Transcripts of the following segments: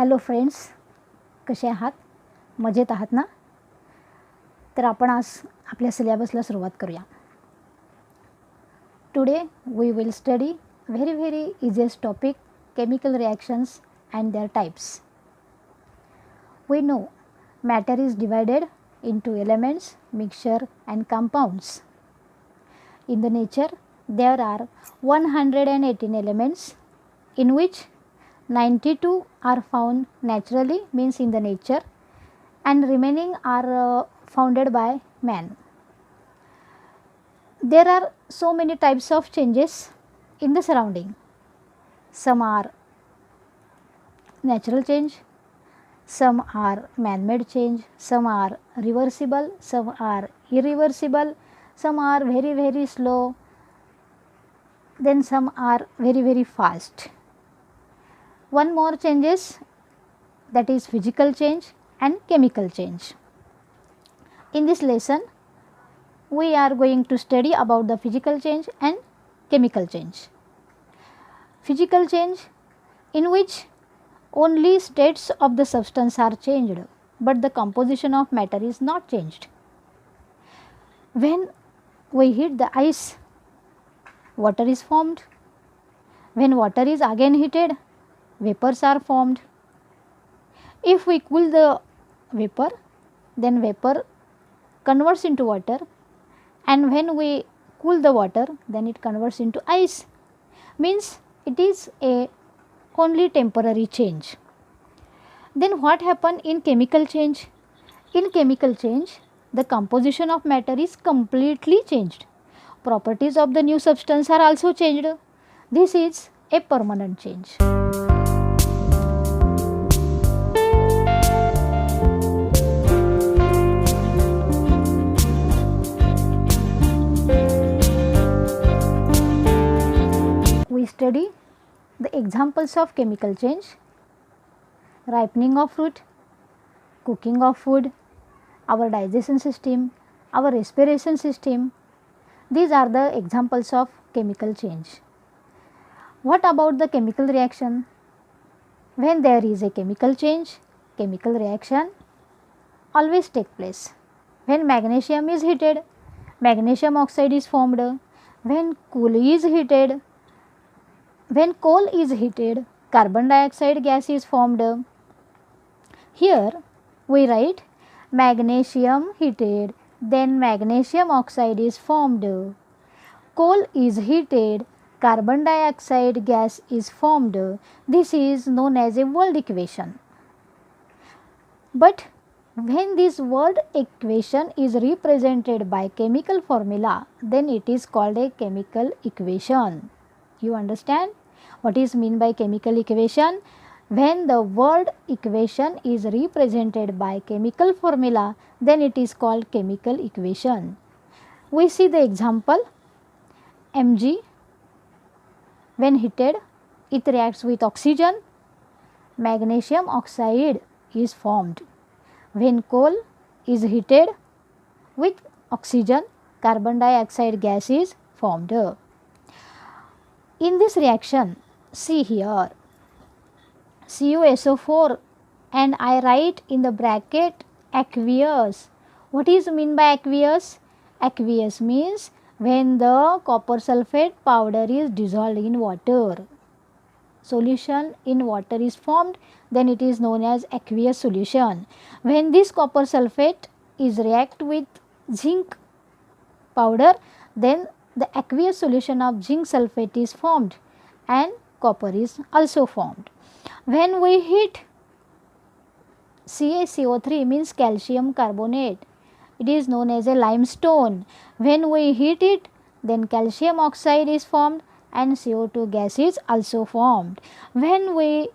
Hello friends, कसे आहात? मजेत आहात ना? तर आपण आज आपल्या सिलेबसला सुरुवात करूया. Today we will study very easiest topic, chemical reactions and their types. We know matter is divided into elements, mixture and compounds. In the nature there are 118 elements, in which 92 are found naturally, means in the nature, and remaining are founded by man. There are so many types of changes in the surrounding. Some are natural change, some are man-made change, some are reversible, some are irreversible, some are very slow, then some are very fast. One more changes, that is physical change and chemical change. In this lesson we are going to study about the physical change and chemical change. Physical change, in which only states of the substance are changed, but the composition of matter is not changed. When we heat the ice, water is formed. When water is again heated, vapors are formed. If we cool the vapor, then vapor converts into water, and when we cool the water, then it converts into ice, means it is a only temporary change. Then what happen in chemical change? In chemical change, the composition of matter is completely changed. Properties of the new substance are also changed. This is a permanent change. We study the examples of chemical change: ripening of fruit, cooking of food, our digestion system, our respiration system. These are the examples of chemical change. What about the chemical reaction? When there is a chemical change, chemical reaction always take place. When magnesium is heated, magnesium oxide is formed. When coal is heated, carbon dioxide gas is formed. Here we write magnesium heated, then magnesium oxide is formed. Coal is heated, carbon dioxide gas is formed. This is known as a world equation. But when this world equation is represented by chemical formula, then it is called a chemical equation. You understand what is meant by chemical equation? When the word equation is represented by chemical formula, then it is called chemical equation. We see the example: Mg, when heated, it reacts with oxygen, magnesium oxide is formed. When coal is heated with oxygen, carbon dioxide gas is formed. In this reaction, see here, CuSO4, and I write in the bracket aqueous. What is mean by aqueous? Aqueous means when the copper sulphate powder is dissolved in water, solution in water is formed, then it is known as aqueous solution. When this copper sulphate is react with zinc powder, then the aqueous solution of zinc sulphate is formed and copper is also formed. When we heat CaCO3, means calcium carbonate, it is known as a limestone. When we heat it, then calcium oxide is formed and CO2 gas is also formed. When we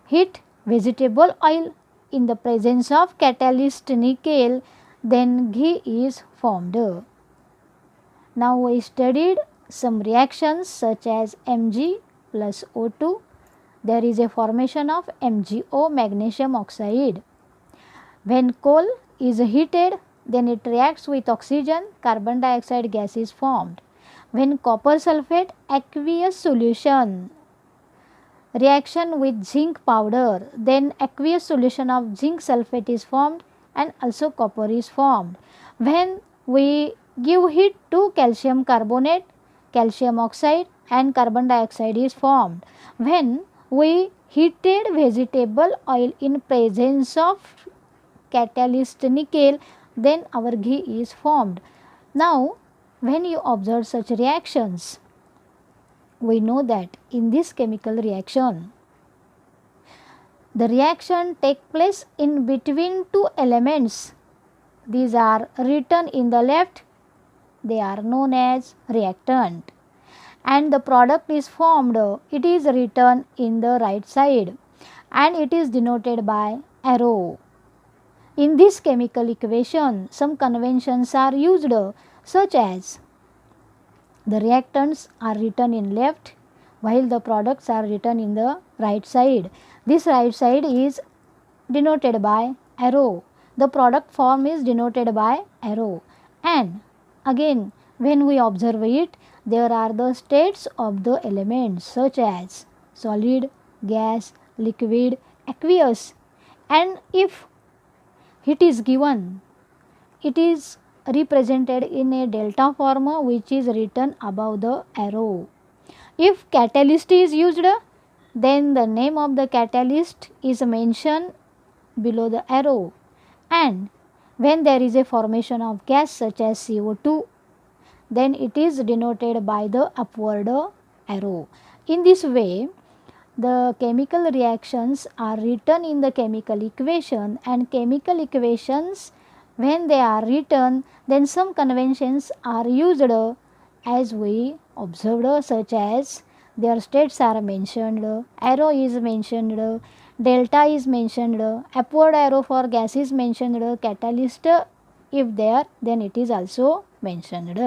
heat vegetable oil in the presence of catalyst nickel, then ghee is formed. Now we studied some reactions such as Mg plus O2. There is a formation of MgO, magnesium oxide. When coal is heated, then it reacts with oxygen, carbon dioxide gas is formed. When copper sulphate, aqueous solution, reaction with zinc powder, then aqueous solution of zinc sulfate is formed and also copper is formed. When we give heat to calcium carbonate, calcium oxide and carbon dioxide is formed. When we heated vegetable oil in presence of catalyst nickel, then our ghee is formed. Now, when you observe such reactions, we know that in this chemical reaction, the reaction take place in between two elements. These are written in the left, they are known as reactant, and the product is formed, it is written in the right side and it is denoted by arrow. In this chemical equation, some conventions are used, such as the reactants are written in left while the products are written in the right side. This right side is denoted by arrow. The product form is denoted by arrow. And again, when we observe it, there are the states of the elements such as solid, gas, liquid, aqueous. And if heat is given, it is represented in a delta form which is written above the arrow. If catalyst is used, then the name of the catalyst is mentioned below the arrow. And when there is a formation of gas such as CO2, then it is denoted by the upward arrow. In this way, the chemical reactions are written in the chemical equation, and chemical equations, when they are written, then some conventions are used as we observed, such as their states are mentioned, arrow is mentioned, delta is mentioned, upward arrow for gas is mentioned, catalyst if there, then it is also mentioned.